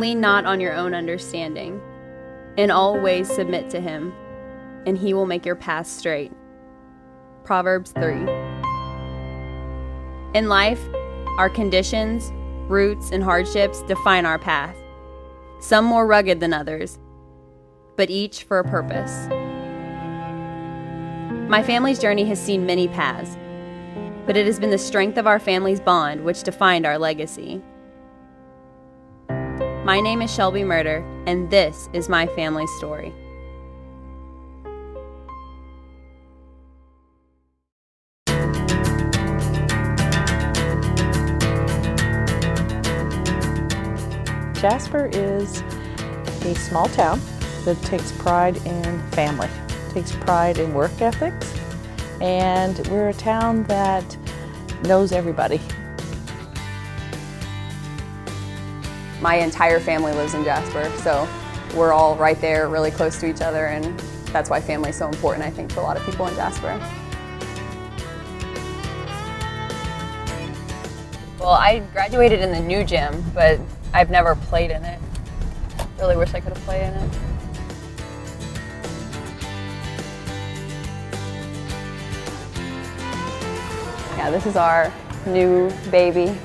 Lean not on your own understanding. In all ways submit to him, and he will make your path straight. Proverbs 3. In life, our conditions, roots, and hardships define our path. Some more rugged than others, but each for a purpose. My family's journey has seen many paths, but it has been the strength of our family's bond which defined our legacy. My name is Shelby Merder, and this is my family story. Jasper is a small town that takes pride in family, takes pride in work ethics, and we're a town that knows everybody. My entire family lives in Jasper, so we're all right there, really close to each other, and that's why family is so important, I think, for a lot of people in Jasper. Well, I graduated in the new gym, but I've never played in it. Really wish I could have played in it. Yeah, this is our new baby.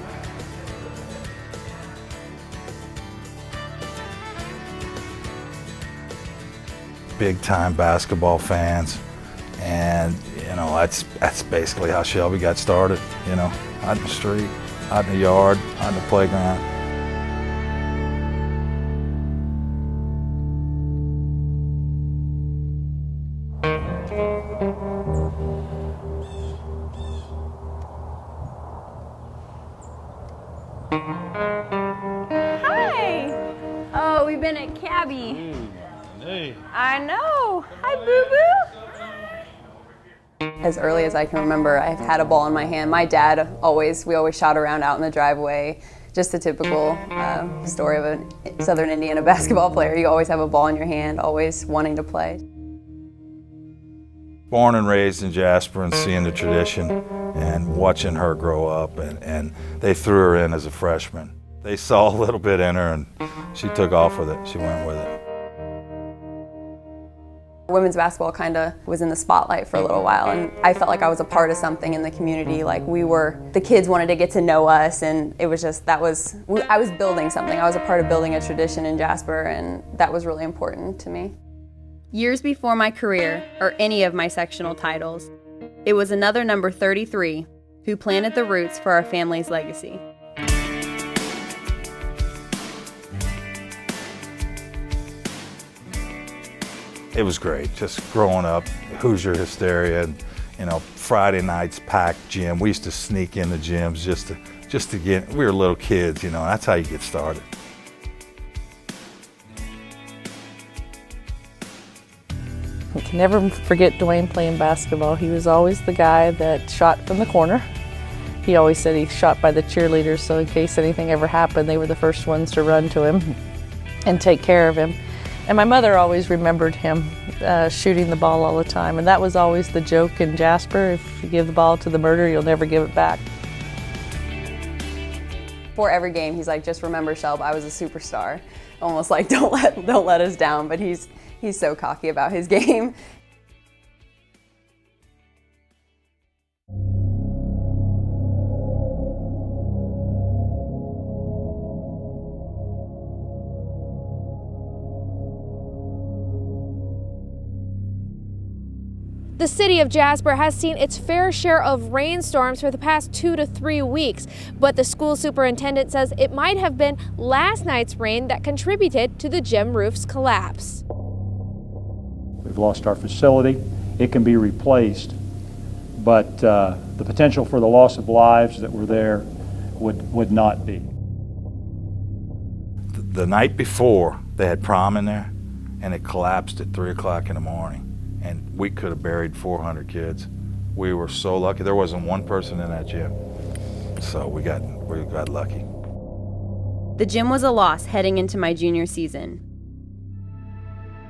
Big time basketball fans, and that's basically how Shelby got started. Out in the street, out in the yard, out in the playground. Hi! Oh, we've been at Cabby. Hey. I know. Hi, boo-boo. As early as I can remember, I've had a ball in my hand. My dad we always shot around out in the driveway. Just a typical story of a Southern Indiana basketball player. You always have a ball in your hand, always wanting to play. Born and raised in Jasper and seeing the tradition and watching her grow up, and they threw her in as a freshman. They saw a little bit in her and she took off with it. She went with it. Women's basketball kind of was in the spotlight for a little while, and I felt like I was a part of something in the community. Like the kids wanted to get to know us, and it was just, I was building something. I was a part of building a tradition in Jasper, and that was really important to me. Years before my career, or any of my sectional titles, it was another number 33 who planted the roots for our family's legacy. It was great, just growing up, Hoosier hysteria, and Friday nights packed gym. We used to sneak in the gyms just to get. We were little kids, That's how you get started. I can never forget Dwayne playing basketball. He was always the guy that shot from the corner. He always said he shot by the cheerleaders, so in case anything ever happened, they were the first ones to run to him and take care of him. And my mother always remembered him shooting the ball all the time, and that was always the joke in Jasper: if you give the ball to the Merder, you'll never give it back. Before every game, he's like, "Just remember, Shelb, I was a superstar." Almost like, don't let us down. But he's so cocky about his game. The city of Jasper has seen its fair share of rainstorms for the past 2 to 3 weeks, but the school superintendent says it might have been last night's rain that contributed to the gym roof's collapse. We've lost our facility. It can be replaced, but the potential for the loss of lives that were there would not be. The night before, they had prom in there, and it collapsed at 3 o'clock in the morning. And we could have buried 400 kids. We were so lucky. There wasn't one person in that gym. So we got lucky. The gym was a loss heading into my junior season.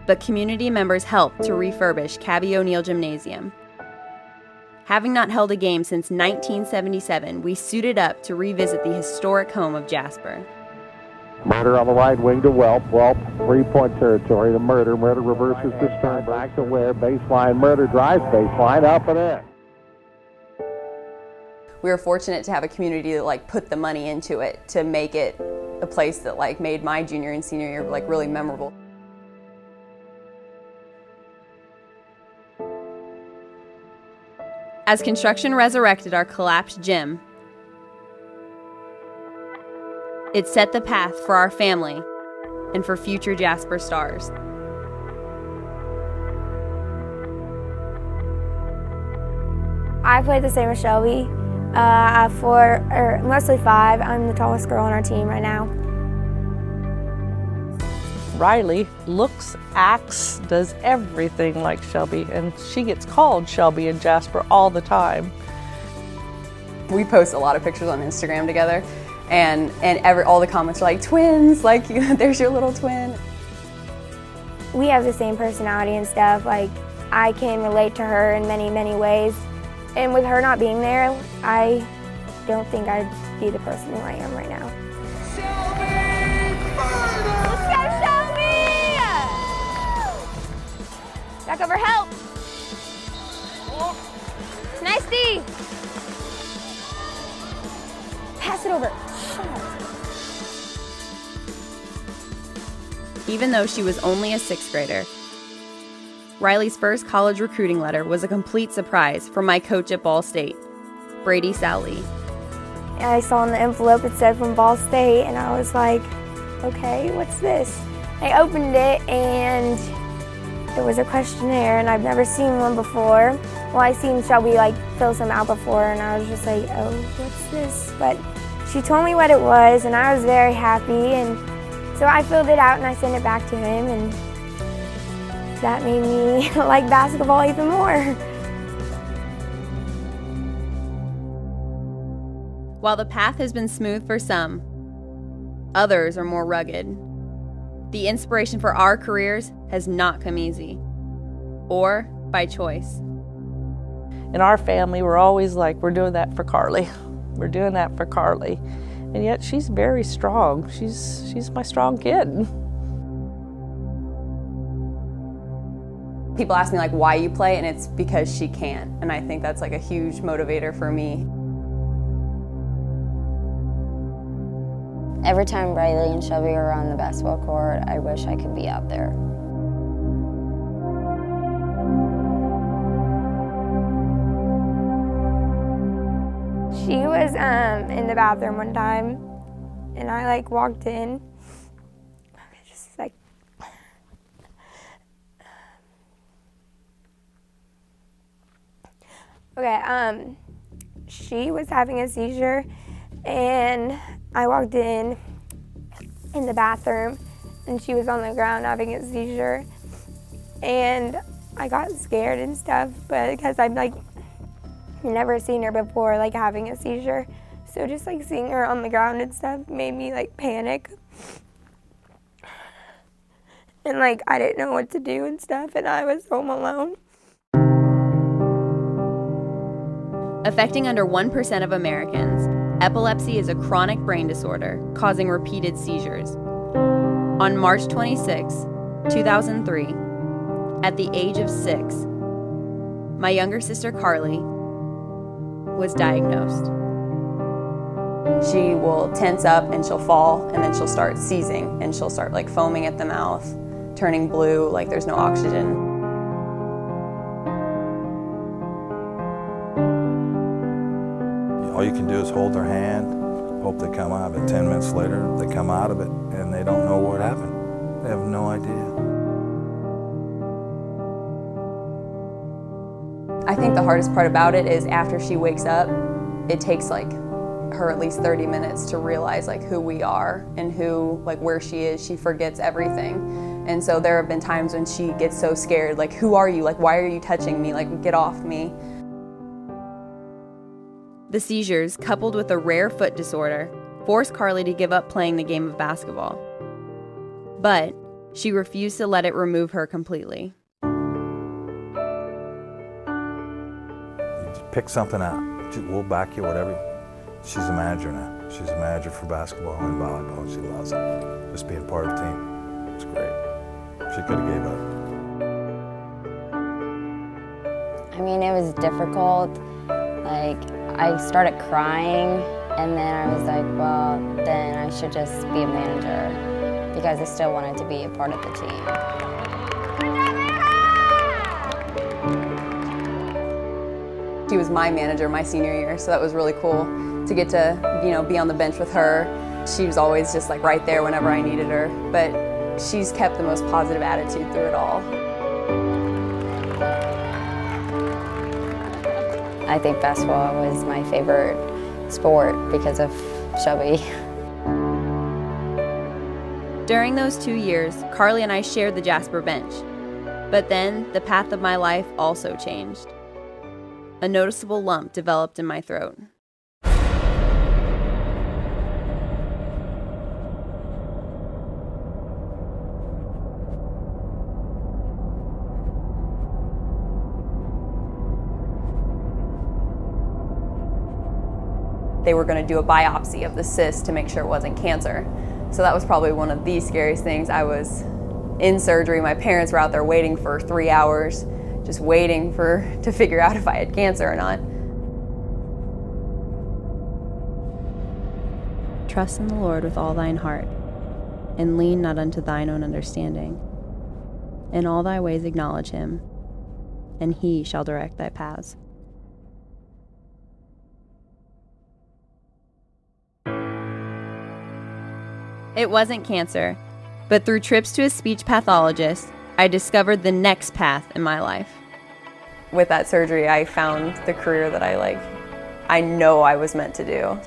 But community members helped to refurbish Cabby O'Neill Gymnasium. Having not held a game since 1977, we suited up to revisit the historic home of Jasper. Merder on the right wing to Welp. Welp, 3-point territory to Merder. Merder reverses to Sternberg. Back to Ware. Baseline. Merder drives baseline. Up and in. We were fortunate to have a community that like put the money into it to make it a place that like made my junior and senior year like really memorable. As construction resurrected our collapsed gym, it set the path for our family and for future Jasper stars. I played the same as Shelby. Mostly 5. I'm the tallest girl on our team right now. Riley looks, acts, does everything like Shelby, and she gets called Shelby and Jasper all the time. We post a lot of pictures on Instagram together, and all the comments are like twins, like there's your little twin. We have the same personality and stuff. Like, I can relate to her in many, many ways. And with her not being there, I don't think I'd be the person who I am right now. Let's go, Shelby! Back over, help! Nice D! Pass it over. Even though she was only a 6th grader, Riley's first college recruiting letter was a complete surprise from my coach at Ball State, Brady Sally. I saw in the envelope it said from Ball State, and I was like, okay, what's this? I opened it, and it was a questionnaire, and I've never seen one before. Well, I seen Shelby like fill some out before, and I was just like, oh, what's this? But she told me what it was, and I was very happy, and so I filled it out and I sent it back to him, and that made me like basketball even more. While the path has been smooth for some, others are more rugged. The inspiration for our careers has not come easy, or by choice. In our family, we're always like, we're doing that for Carly. We're doing that for Carly. And yet she's very strong. She's my strong kid. People ask me like why you play, and it's because she can. And I think that's like a huge motivator for me. Every time Riley and Shelby are on the basketball court, I wish I could be out there. She was in the bathroom one time, and I like walked in. Just like, okay, she was having a seizure, and I walked in the bathroom, and she was on the ground having a seizure, and I got scared and stuff, but because I've like never seen her before like having a seizure, so just like seeing her on the ground and stuff made me like panic, and like I didn't know what to do and stuff, and I was home alone. Affecting under 1% of Americans, epilepsy is a chronic brain disorder causing repeated seizures. On March 26, 2003, at the age of 6, my younger sister Carly was diagnosed. She will tense up and she'll fall, and then she'll start seizing, and she'll start like foaming at the mouth, turning blue, like there's no oxygen. All you can do is hold their hand, hope they come out of it. 10 minutes later, they come out of it, and they don't know what happened. They have no idea. I think the hardest part about it is after she wakes up, it takes like her at least 30 minutes to realize like who we are and who, like where she is. She forgets everything. And so there have been times when she gets so scared, like, who are you? Like, why are you touching me? Like, get off me. The seizures, coupled with a rare foot disorder, forced Carly to give up playing the game of basketball. But she refused to let it remove her completely. You just pick something out. We'll back you, whatever. She's a manager now. She's a manager for basketball and volleyball, and she loves it. Just being part of the team, it's great. She could have gave up. I mean, it was difficult. Like, I started crying, and then I was like, well, then I should just be a manager, because I still wanted to be a part of the team. She was my manager my senior year, so that was really cool to get to, you know, be on the bench with her. She was always just like right there whenever I needed her, but she's kept the most positive attitude through it all. I think basketball was my favorite sport because of Shelby. During those 2 years, Carly and I shared the Jasper bench. But then, the path of my life also changed. A noticeable lump developed in my throat. They were going to do a biopsy of the cyst to make sure it wasn't cancer. So that was probably one of the scariest things. I was in surgery. My parents were out there waiting for 3 hours, just waiting to figure out if I had cancer or not. Trust in the Lord with all thine heart, and lean not unto thine own understanding. In all thy ways acknowledge him, and he shall direct thy paths. It wasn't cancer, but through trips to a speech pathologist, I discovered the next path in my life. With that surgery, I found the career that I know I was meant to do.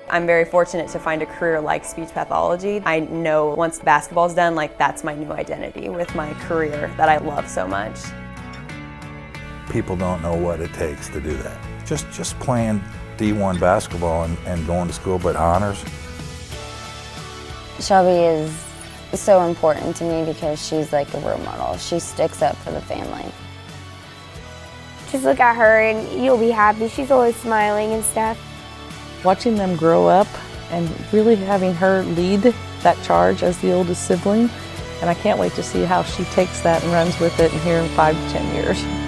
I'm very fortunate to find a career like speech pathology. I know once basketball's done, that's my new identity with my career that I love so much. People don't know what it takes to do that. Just playing D1 basketball and going to school, but honors. Shelby is so important to me because she's like a role model. She sticks up for the family. Just look at her and you'll be happy. She's always smiling and stuff. Watching them grow up and really having her lead that charge as the oldest sibling, and I can't wait to see how she takes that and runs with it here in 5 to 10 years.